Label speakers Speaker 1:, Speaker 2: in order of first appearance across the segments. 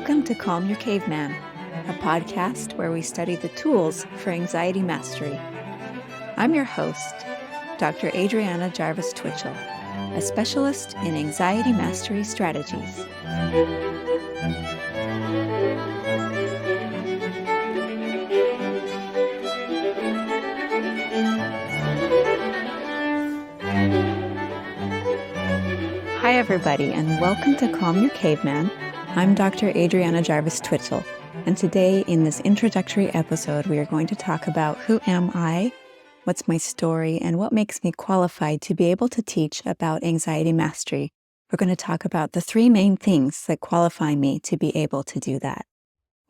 Speaker 1: Welcome to Calm Your Caveman, a podcast where we study the tools for anxiety mastery. I'm your host, Dr. Adriana Jarvis Twitchell, a specialist in anxiety mastery strategies. Hi, everybody, and welcome to Calm Your Caveman. I'm Dr. Adriana Jarvis Twitchell, and today in this introductory episode, we are going to talk about who am I, what's my story, and what makes me qualified to be able to teach about anxiety mastery. We're going to talk about the three main things that qualify me to be able to do that.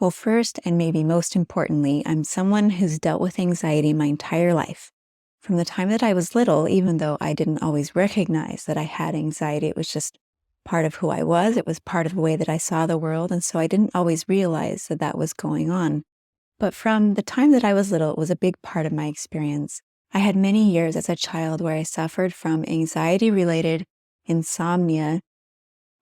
Speaker 1: Well, first, and maybe most importantly, I'm someone who's dealt with anxiety my entire life. From the time that I was little, even though I didn't always recognize that I had anxiety, it was just part of who I was. It was part of the way that I saw the world, and so I didn't always realize that that was going on. But from the time that I was little, it was a big part of my experience. I had many years as a child where I suffered from anxiety-related insomnia.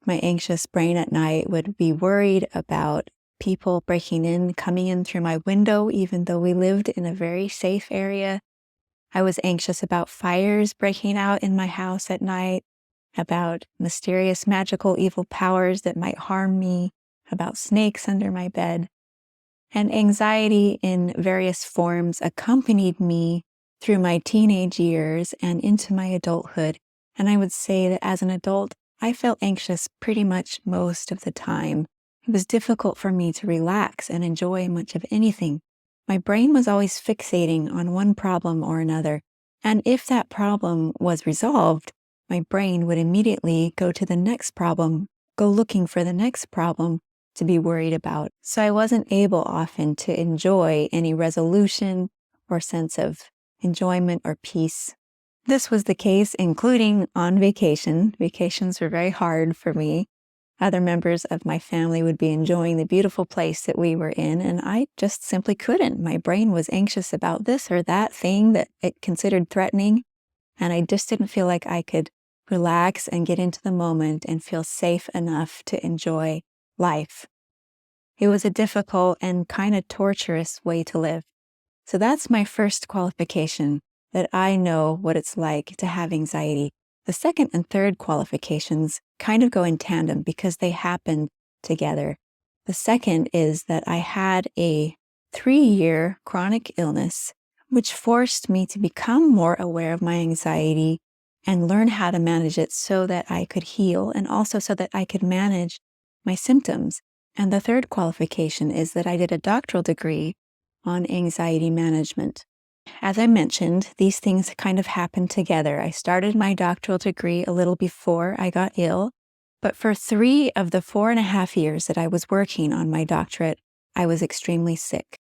Speaker 1: My anxious brain at night would be worried about people breaking in, coming in through my window, even though we lived in a very safe area. I was anxious about fires breaking out in my house at night, about mysterious magical evil powers that might harm me, about snakes under my bed. And anxiety in various forms accompanied me through my teenage years and into my adulthood. And I would say that as an adult, I felt anxious pretty much most of the time. It was difficult for me to relax and enjoy much of anything. My brain was always fixating on one problem or another. And if that problem was resolved, my brain would immediately go to the next problem, go looking for the next problem to be worried about. So I wasn't able often to enjoy any resolution or sense of enjoyment or peace. This was the case, including on vacation. Vacations were very hard for me. Other members of my family would be enjoying the beautiful place that we were in, and I just simply couldn't. My brain was anxious about this or that thing that it considered threatening, and I just didn't feel like I could relax and get into the moment and feel safe enough to enjoy life. It was a difficult and kind of torturous way to live. So that's my first qualification, that I know what it's like to have anxiety. The second and third qualifications kind of go in tandem because they happen together. The second is that I had a 3-year chronic illness, which forced me to become more aware of my anxiety and learn how to manage it so that I could heal and also so that I could manage my symptoms. And the third qualification is that I did a doctoral degree on anxiety management. As I mentioned, these things kind of happened together. I started my doctoral degree a little before I got ill, but for 3 of the 4.5 years that I was working on my doctorate, I was extremely sick.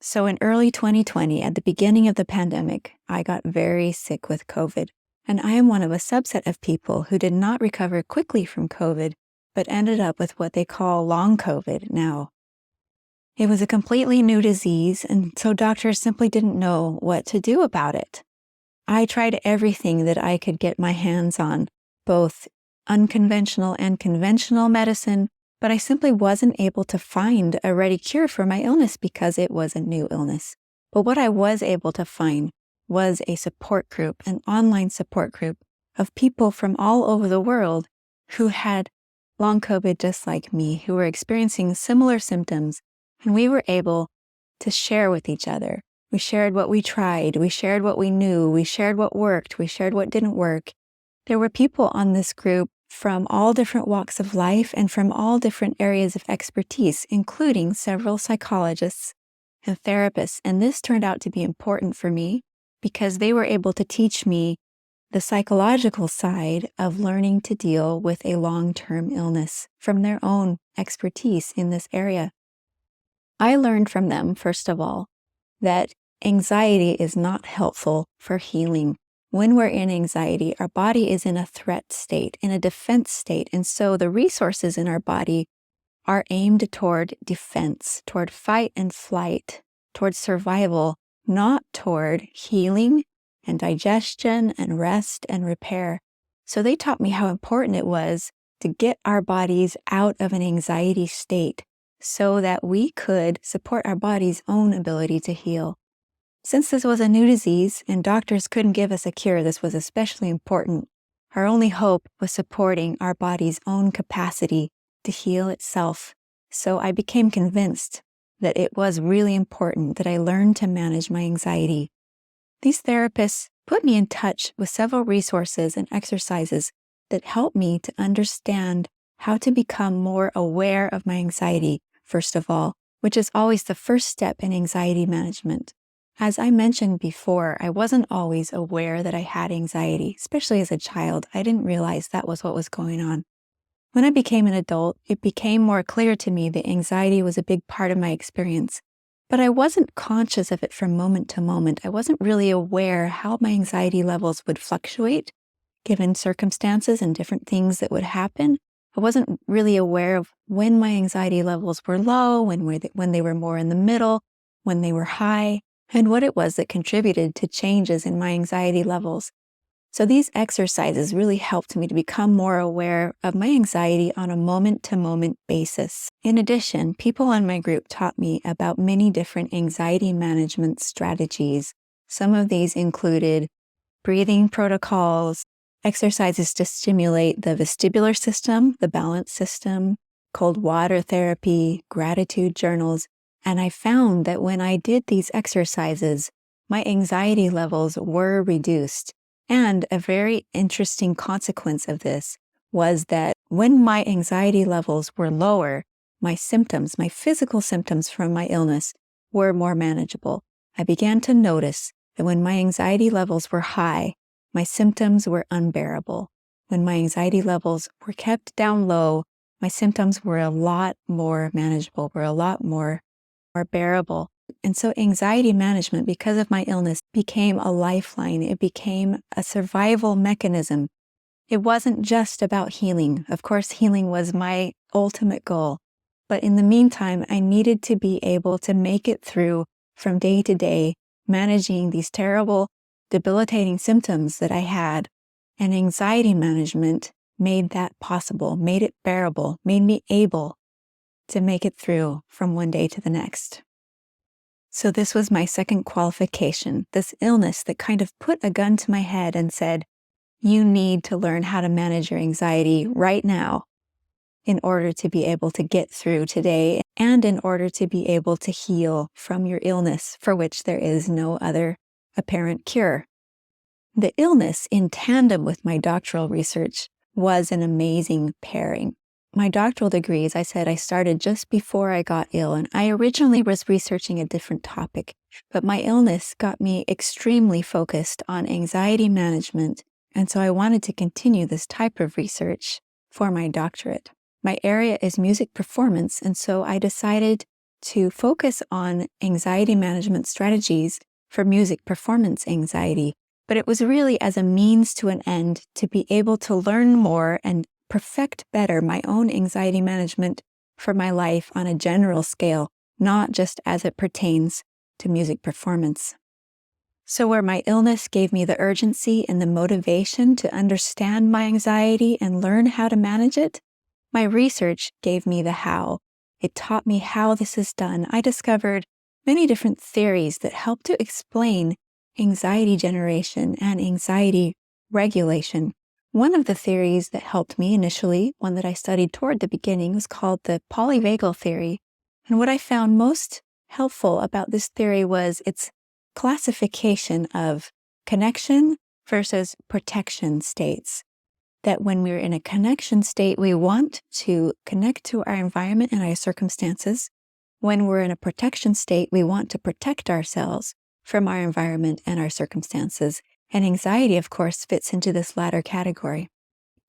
Speaker 1: So in early 2020, at the beginning of the pandemic, I got very sick with COVID. And I am one of a subset of people who did not recover quickly from COVID, but ended up with what they call long COVID now. It was a completely new disease, and so doctors simply didn't know what to do about it. I tried everything that I could get my hands on, both unconventional and conventional medicine, but I simply wasn't able to find a ready cure for my illness because it was a new illness. But what I was able to find was a support group, an online support group of people from all over the world who had long COVID just like me, who were experiencing similar symptoms, and we were able to share with each other. We shared what we tried, we shared what we knew, we shared what worked, we shared what didn't work. There were people on this group from all different walks of life and from all different areas of expertise, including several psychologists and therapists, and this turned out to be important for me because they were able to teach me the psychological side of learning to deal with a long-term illness from their own expertise in this area. I learned from them, first of all, that anxiety is not helpful for healing. When we're in anxiety, our body is in a threat state, in a defense state, and so the resources in our body are aimed toward defense, toward fight and flight, toward survival, not toward healing and digestion and rest and repair. So they taught me how important it was to get our bodies out of an anxiety state so that we could support our body's own ability to heal. Since this was a new disease and doctors couldn't give us a cure, this was especially important. Our only hope was supporting our body's own capacity to heal itself. So I became convinced that it was really important that I learn to manage my anxiety. These therapists put me in touch with several resources and exercises that helped me to understand how to become more aware of my anxiety, first of all, which is always the first step in anxiety management. As I mentioned before, I wasn't always aware that I had anxiety, especially as a child. I didn't realize that was what was going on. When I became an adult, it became more clear to me that anxiety was a big part of my experience. But I wasn't conscious of it from moment to moment. I wasn't really aware how my anxiety levels would fluctuate given circumstances and different things that would happen. I wasn't really aware of when my anxiety levels were low, when they were more in the middle, when they were high, and what it was that contributed to changes in my anxiety levels. So these exercises really helped me to become more aware of my anxiety on a moment-to-moment basis. In addition, people in my group taught me about many different anxiety management strategies. Some of these included breathing protocols, exercises to stimulate the vestibular system, the balance system, cold water therapy, gratitude journals, and I found that when I did these exercises, my anxiety levels were reduced. And a very interesting consequence of this was that when my anxiety levels were lower, my symptoms, my physical symptoms from my illness, were more manageable. I began to notice that when my anxiety levels were high, my symptoms were unbearable. When my anxiety levels were kept down low, my symptoms were a lot more manageable, were a lot more bearable. And so anxiety management, because of my illness, became a lifeline. It became a survival mechanism. It wasn't just about healing. Of course, healing was my ultimate goal. But in the meantime, I needed to be able to make it through from day to day, managing these terrible, debilitating symptoms that I had. And anxiety management made that possible, made it bearable, made me able to make it through from one day to the next. So this was my second qualification, this illness that kind of put a gun to my head and said, you need to learn how to manage your anxiety right now in order to be able to get through today and in order to be able to heal from your illness for which there is no other apparent cure. The illness, in tandem with my doctoral research, was an amazing pairing. My doctoral degree, as I said, I started just before I got ill, and I originally was researching a different topic, but my illness got me extremely focused on anxiety management, and so I wanted to continue this type of research for my doctorate. My area is music performance, and so I decided to focus on anxiety management strategies for music performance anxiety, but it was really as a means to an end to be able to learn more and perfect better my own anxiety management for my life on a general scale, not just as it pertains to music performance. So where my illness gave me the urgency and the motivation to understand my anxiety and learn how to manage it, my research gave me the how. It taught me how this is done. I discovered many different theories that help to explain anxiety generation and anxiety regulation. One of the theories that helped me initially, one that I studied toward the beginning, was called the polyvagal theory. And what I found most helpful about this theory was its classification of connection versus protection states. That when we're in a connection state, we want to connect to our environment and our circumstances. When we're in a protection state, we want to protect ourselves from our environment and our circumstances. And anxiety, of course, fits into this latter category.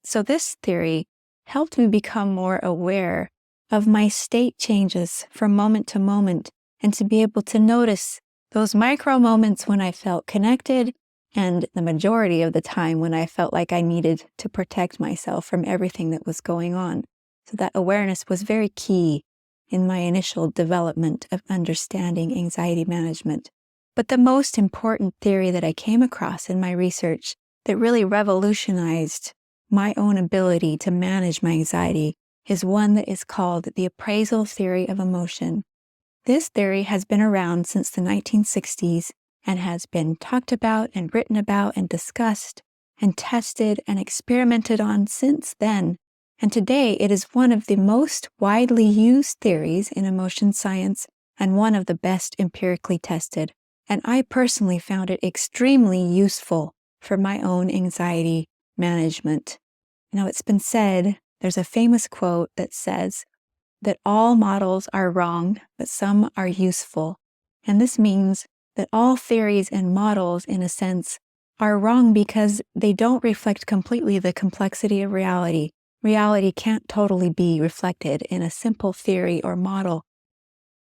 Speaker 1: So this theory helped me become more aware of my state changes from moment to moment and to be able to notice those micro moments when I felt connected and the majority of the time when I felt like I needed to protect myself from everything that was going on. So that awareness was very key in my initial development of understanding anxiety management. But the most important theory that I came across in my research that really revolutionized my own ability to manage my anxiety is one that is called the appraisal theory of emotion. This theory has been around since the 1960s and has been talked about and written about and discussed and tested and experimented on since then. And today it is one of the most widely used theories in emotion science and one of the best empirically tested. And I personally found it extremely useful for my own anxiety management. Now, it's been said, there's a famous quote that says that all models are wrong, but some are useful. And this means that all theories and models, in a sense, are wrong because they don't reflect completely the complexity of reality. Reality can't totally be reflected in a simple theory or model.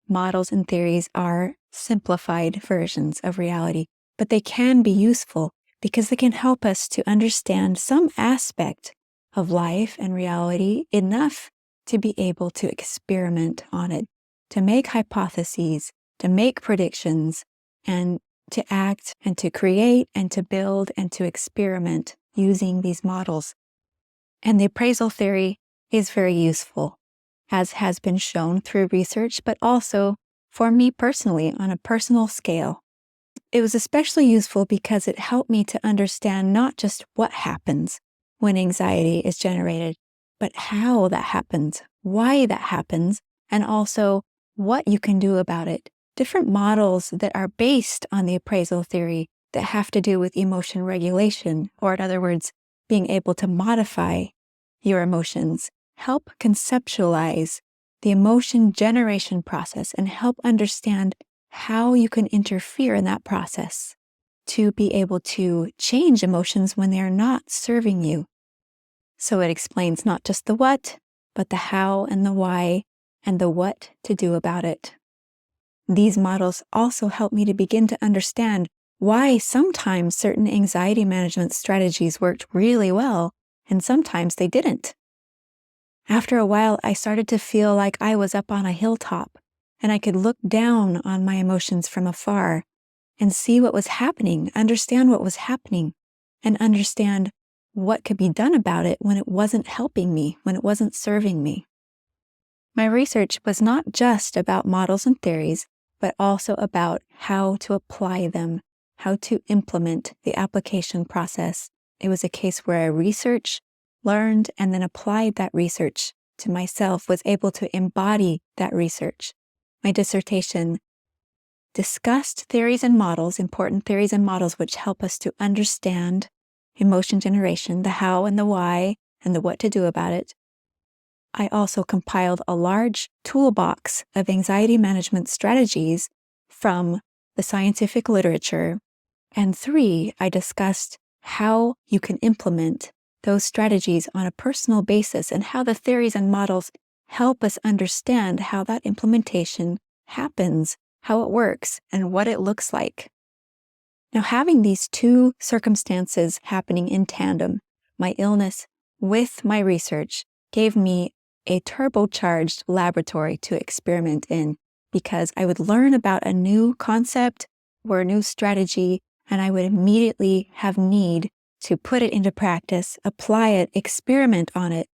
Speaker 1: Models and theories are simplified versions of reality, but they can be useful because they can help us to understand some aspect of life and reality enough to be able to experiment on it, to make hypotheses, to make predictions, and to act and to create and to build and to experiment using these models. And the appraisal theory is very useful, as has been shown through research, but also for me personally on a personal scale. It was especially useful because it helped me to understand not just what happens when anxiety is generated, but how that happens, why that happens, and also what you can do about it. Different models that are based on the appraisal theory that have to do with emotion regulation, or in other words, being able to modify your emotions, help conceptualize the emotion generation process and help understand how you can interfere in that process to be able to change emotions when they are not serving you. So it explains not just the what, but the how and the why and the what to do about it. These models also help me to begin to understand why sometimes certain anxiety management strategies worked really well and sometimes they didn't. After a while, I started to feel like I was up on a hilltop and I could look down on my emotions from afar and see what was happening, understand what was happening, and understand what could be done about it when it wasn't helping me, when it wasn't serving me. My research was not just about models and theories, but also about how to apply them, how to implement the application process. It was a case where I researched, learned, and then applied that research to myself, was able to embody that research. My dissertation discussed theories and models, important theories and models, which help us to understand emotion generation, the how and the why, and the what to do about it. I also compiled a large toolbox of anxiety management strategies from the scientific literature. And 3, I discussed how you can implement those strategies on a personal basis and how the theories and models help us understand how that implementation happens, how it works, and what it looks like. Now, having these two circumstances happening in tandem, my illness with my research, gave me a turbocharged laboratory to experiment in, because I would learn about a new concept or a new strategy, and I would immediately have need to put it into practice, apply it, experiment on it,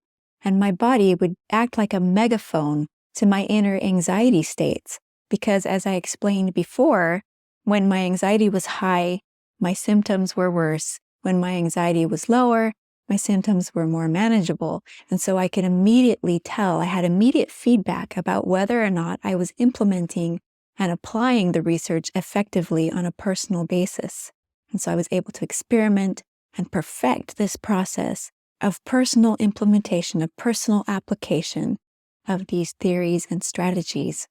Speaker 1: and my body would act like a megaphone to my inner anxiety states. Because as I explained before, when my anxiety was high, my symptoms were worse. When my anxiety was lower, my symptoms were more manageable. And so I could immediately tell, I had immediate feedback about whether or not I was implementing and applying the research effectively on a personal basis. And so I was able to experiment and perfect this process of personal implementation, of personal application of these theories and strategies.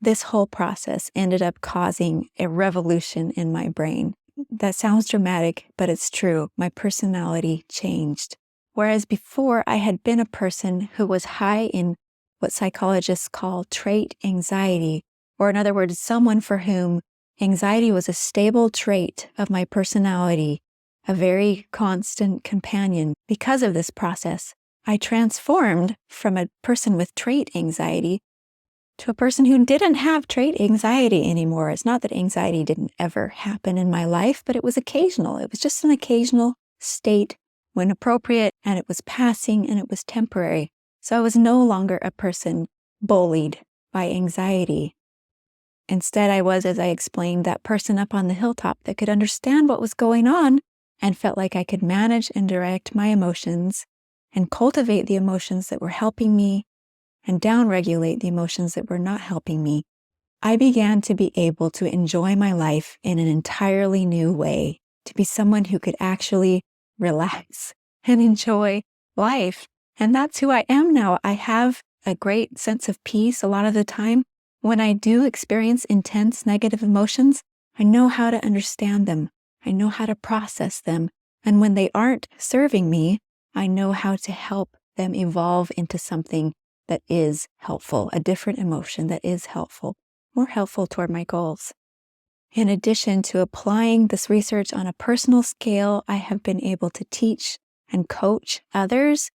Speaker 1: This whole process ended up causing a revolution in my brain. That sounds dramatic, but it's true. My personality changed. Whereas before I had been a person who was high in what psychologists call trait anxiety, or in other words, someone for whom anxiety was a stable trait of my personality, a very constant companion. Because of this process, I transformed from a person with trait anxiety to a person who didn't have trait anxiety anymore. It's not that anxiety didn't ever happen in my life, but it was occasional. It was just an occasional state when appropriate, and it was passing and it was temporary. So I was no longer a person bullied by anxiety. Instead, I was, as I explained, that person up on the hilltop that could understand what was going on and felt like I could manage and direct my emotions and cultivate the emotions that were helping me and downregulate the emotions that were not helping me. I began to be able to enjoy my life in an entirely new way, to be someone who could actually relax and enjoy life. And that's who I am now. I have a great sense of peace a lot of the time. When I do experience intense negative emotions, I know how to understand them. I know how to process them. And when they aren't serving me, I know how to help them evolve into something that is helpful, a different emotion that is helpful, more helpful toward my goals. In addition to applying this research on a personal scale, I have been able to teach and coach others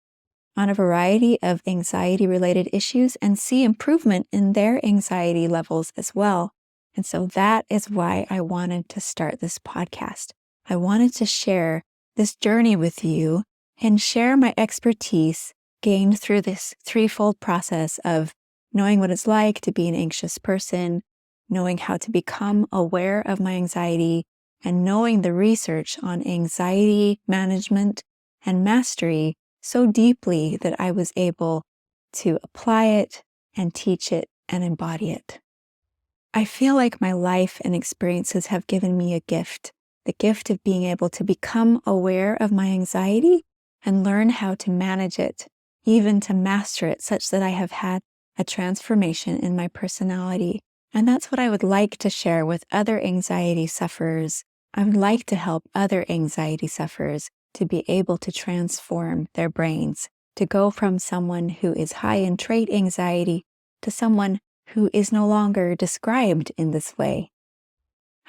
Speaker 1: on a variety of anxiety-related issues and see improvement in their anxiety levels as well. And so that is why I wanted to start this podcast. I wanted to share this journey with you and share my expertise gained through this threefold process of knowing what it's like to be an anxious person, knowing how to become aware of my anxiety, and knowing the research on anxiety management and mastery so deeply that I was able to apply it and teach it and embody it. I feel like my life and experiences have given me a gift, the gift of being able to become aware of my anxiety and learn how to manage it, even to master it, such that I have had a transformation in my personality. And that's what I would like to share with other anxiety sufferers. I would like to help other anxiety sufferers to be able to transform their brains, to go from someone who is high in trait anxiety to someone who is no longer described in this way.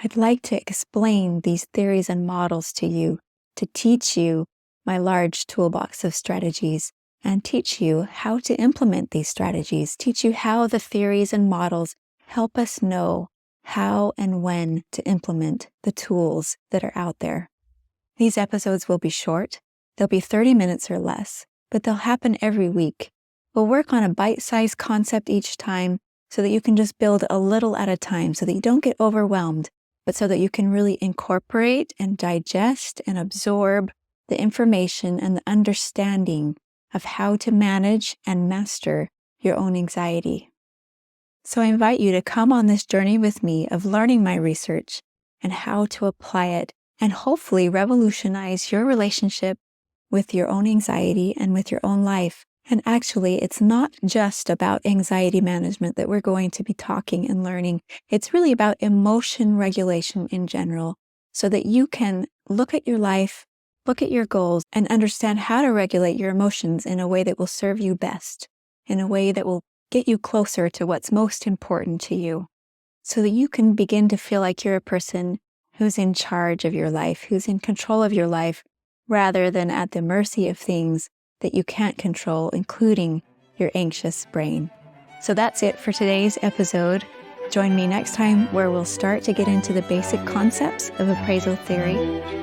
Speaker 1: I'd like to explain these theories and models to you, to teach you my large toolbox of strategies, and teach you how to implement these strategies, teach you how the theories and models help us know how and when to implement the tools that are out there. These episodes will be short. They'll be 30 minutes or less, but they'll happen every week. We'll work on a bite-sized concept each time so that you can just build a little at a time so that you don't get overwhelmed, but so that you can really incorporate and digest and absorb the information and the understanding of how to manage and master your own anxiety. So I invite you to come on this journey with me of learning my research and how to apply it and hopefully revolutionize your relationship with your own anxiety and with your own life. And actually, it's not just about anxiety management that we're going to be talking and learning. It's really about emotion regulation in general, so that you can look at your life, look at your goals, and understand how to regulate your emotions in a way that will serve you best, in a way that will get you closer to what's most important to you, so that you can begin to feel like you're a person who's in charge of your life, who's in control of your life, rather than at the mercy of things that you can't control, including your anxious brain. So that's it for today's episode. Join me next time where we'll start to get into the basic concepts of appraisal theory.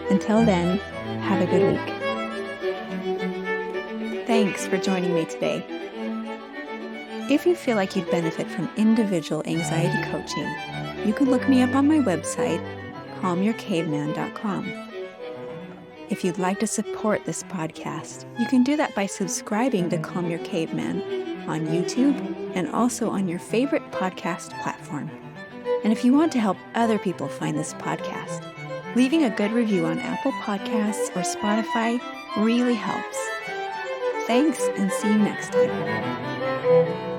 Speaker 1: Until then, have a good week. Thanks for joining me today. If you feel like you'd benefit from individual anxiety coaching, you can look me up on my website, calmyourcaveman.com. If you'd like to support this podcast, you can do that by subscribing to Calm Your Caveman on YouTube and also on your favorite podcast platform. And if you want to help other people find this podcast, leaving a good review on Apple Podcasts or Spotify really helps. Thanks, and see you next time.